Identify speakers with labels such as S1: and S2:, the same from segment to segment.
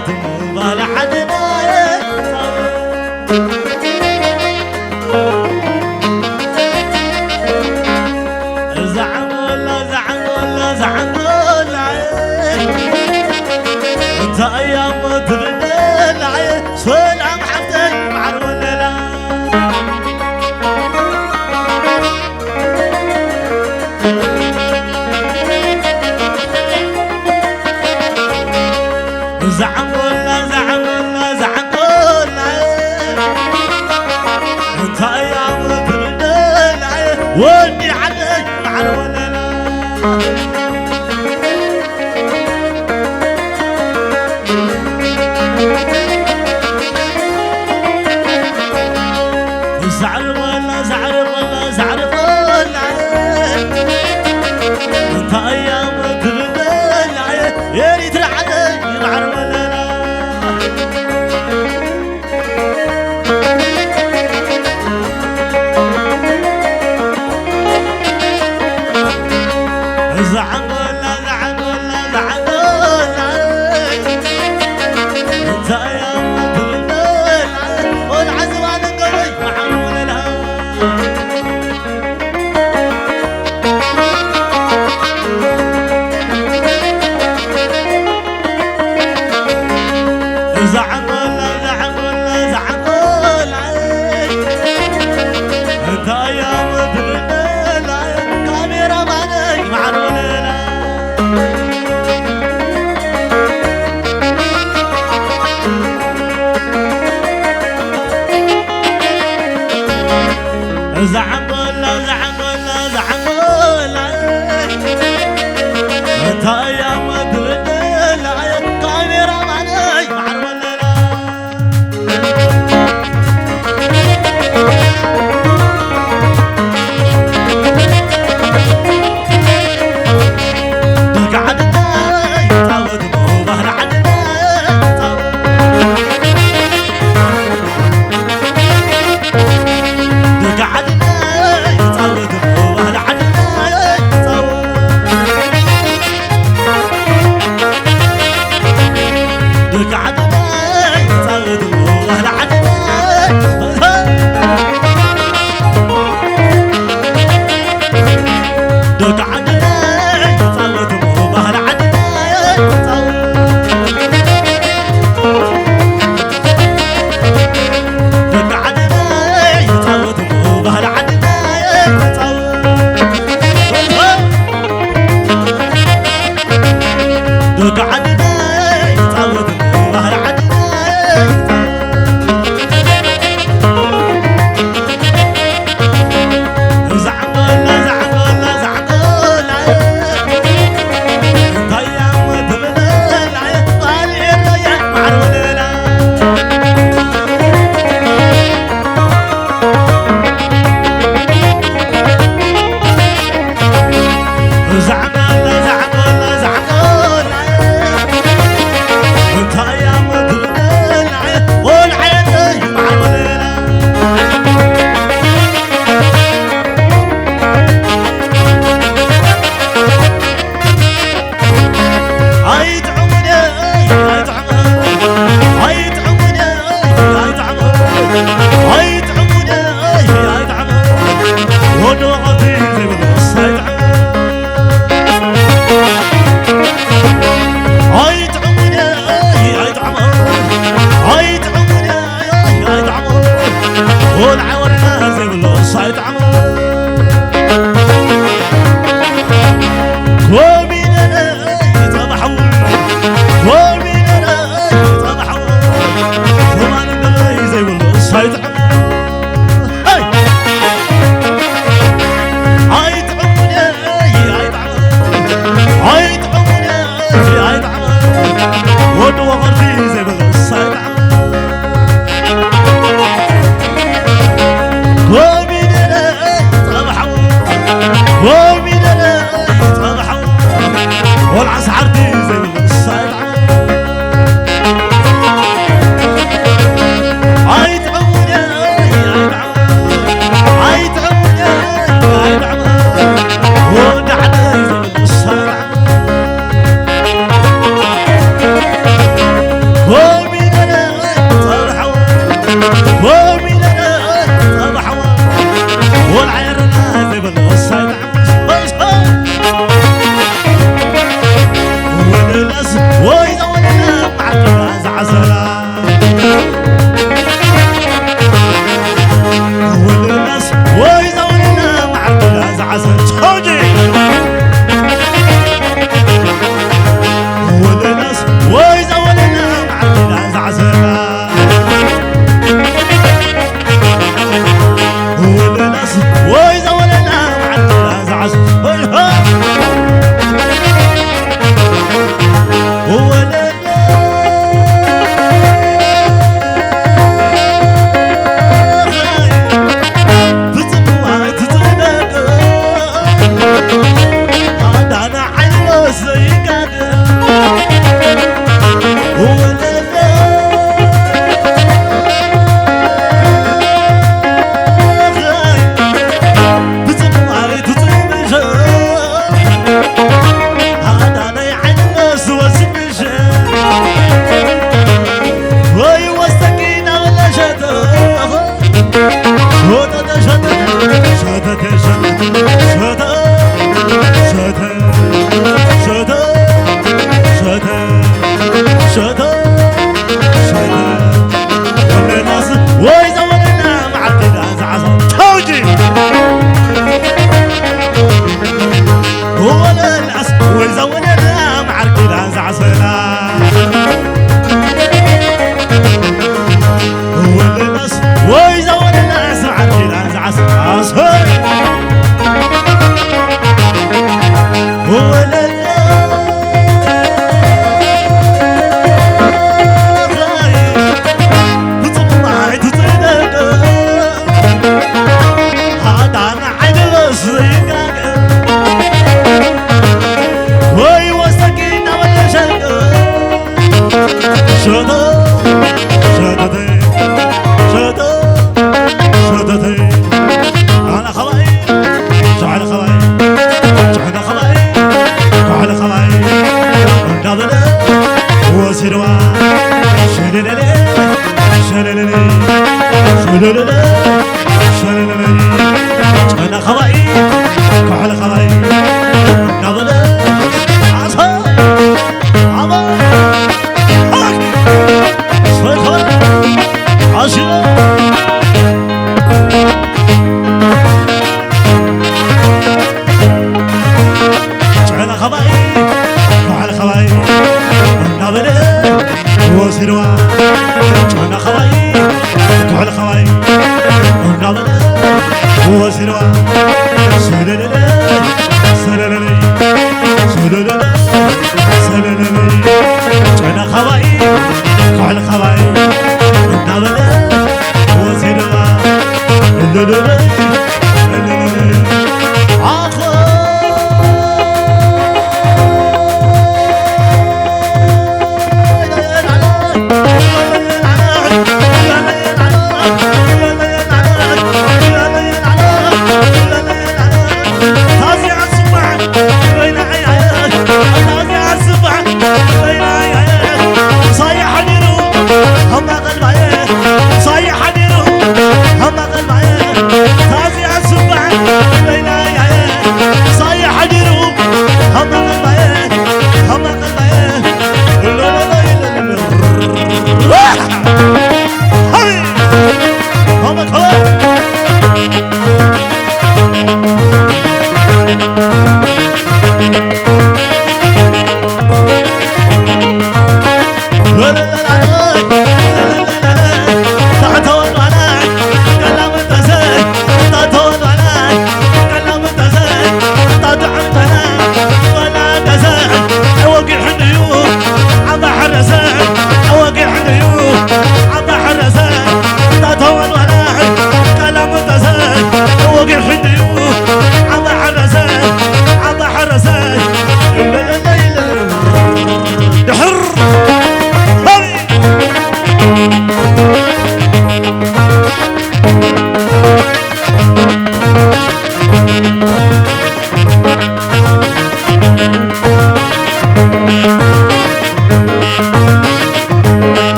S1: تعود مو بلا حدنا زعم ولا زعم ولا زعم ولا انت ايام تبنى العين سلام حفتك معر ولا لا زعم ولا زعم ولا زعم ولا انت ايام تبنى العين ودي عليك معر ولا لا زعل ولا زعل ولا زعل ولا انت ايام تبنى العين يا ريت العدل معر ولا لا زعم ولا زعم ولا زعم ولا انت ايام تبنى العين والعزوان قوي معر ولا لا زعم ولا زعم ولا زعم ولا انت ايام تبنى العين كاميرا مانك معر ولا لا زعم ولا زعم ولا زعم ولا انت ايام تبنى العين كاميرا مانك معر ولا لا قعدنا تعود مو بهر عدنا قعدنا تعود مو بهر عدنا عتيلا زعسلا والناس ويزور الناس عتيلا زعسلا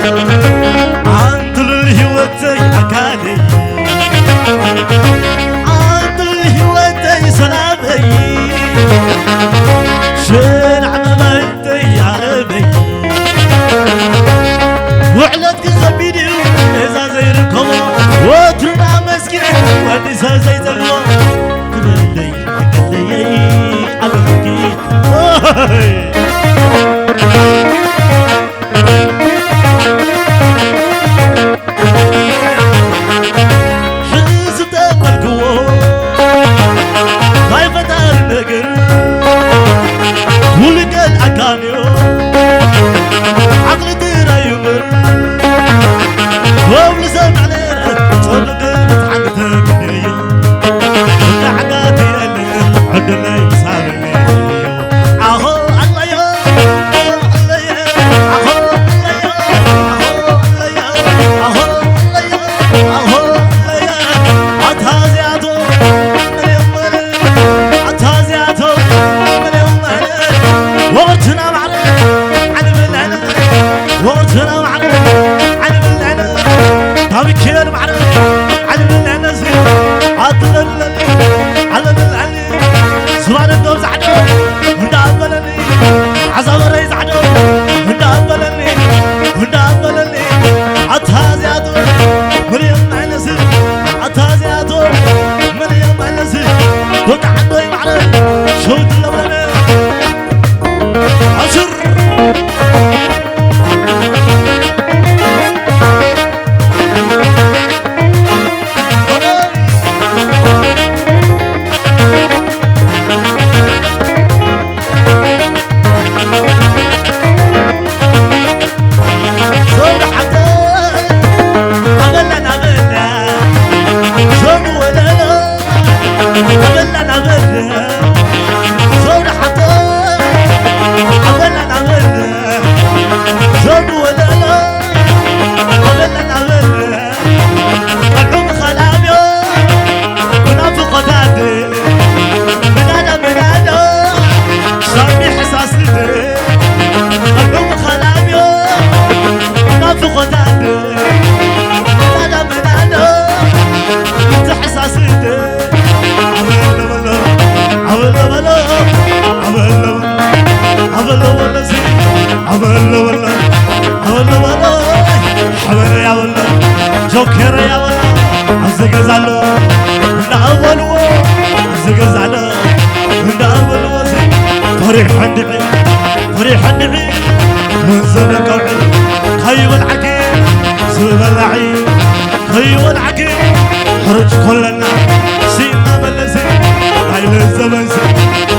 S1: عند الهوتي أكالي عند الهوتي سلامي شين عمامتي يا ربي وعلتك خبيني إذا زي ركضة وترنا مسكين ونسا زي زلوة قللي عبدكي حزب أول قوة خايفة النقر ولقى الأكانيو عقل ديرا يمر وابل سمعنا صدق متحدث بنية ولا حقاتي اللي عدنا يسارني أهو الله يا الله يا أهو الله يا أهو الله يا أهو الله يا عتازياتو من يومنا عتازياتو من يومنا وقتنا معنا عن بالعنا وقتنا معنا عن بالعنا تابي كير معنا عن بالعنا زين عطل على بالعنا سبحان الدوز عدو هنا أبلني عزام رئيس عدو هنا أبلني هنا أبلني عتازياتو مريم عنسي عتازياتو مريم عنسي وتعدوي معنا شوت اللبنة عشر جوكر يا ولا أزجزالو نأولو أزجزالو نأولو زين فريح النبي من زمن قبل خيب العقيل زب العين خيب العقيل خرج كلنا سينا بلزين عين الزمن زين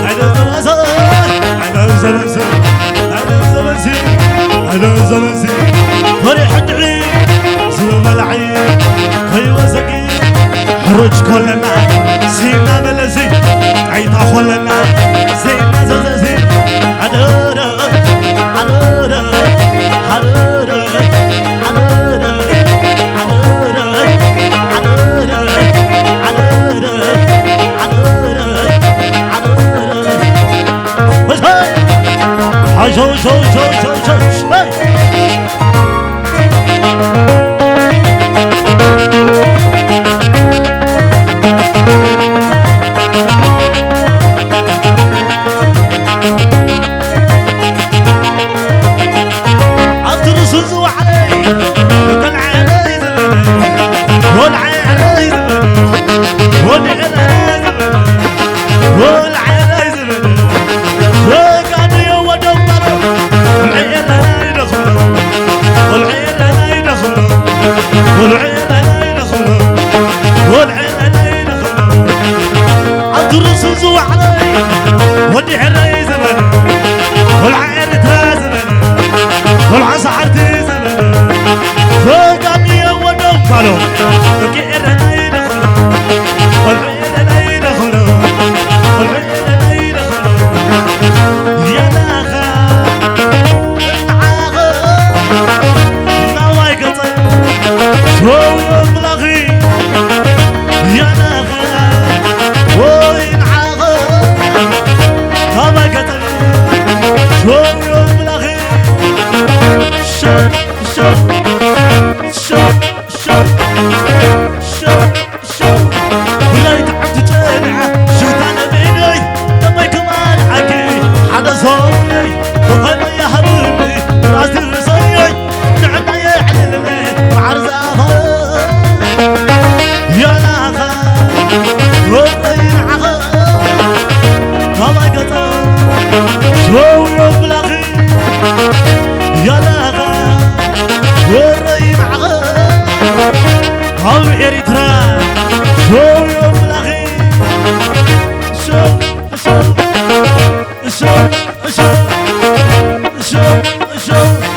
S1: عين الزمن زين عين الزمن زين عين الزمن زين عين الزمن زين فريح النبي زب العين خيب زقيل خرج كلنا سينا بلزين عين خلنا زين زين زين عدورة عدورة عدورة عدورة عدورة عدورة عدورة عدورة عدورة بس هاي شو شو شو شو ولا يتعب تجمع شو انا بيني لما يكمل حكي على صوتي وهلا يا حبيبي راسي رصيي نعنا يا علمي وعرزها يا لاخا والطين عخا ما قطع شو يوم الاخير يا لاخا والريم عخا هم إريترا شو يوم الأخير شو شو شو شو شو شو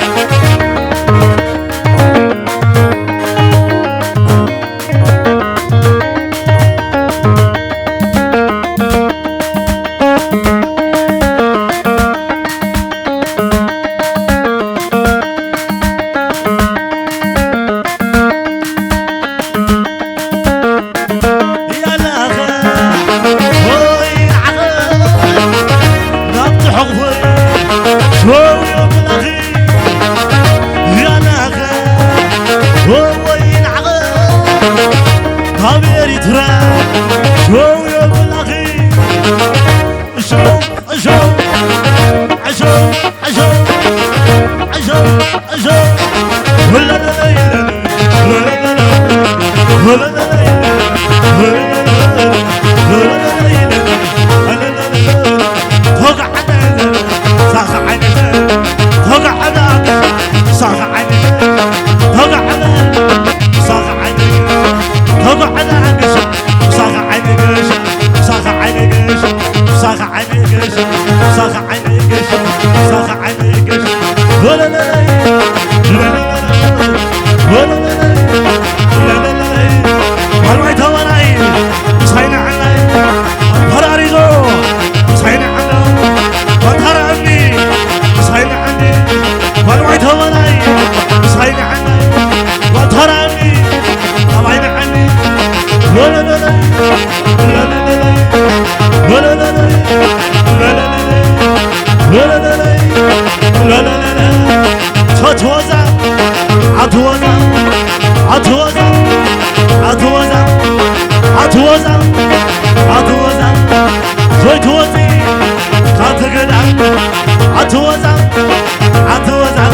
S2: عتوزع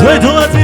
S2: زويت وزع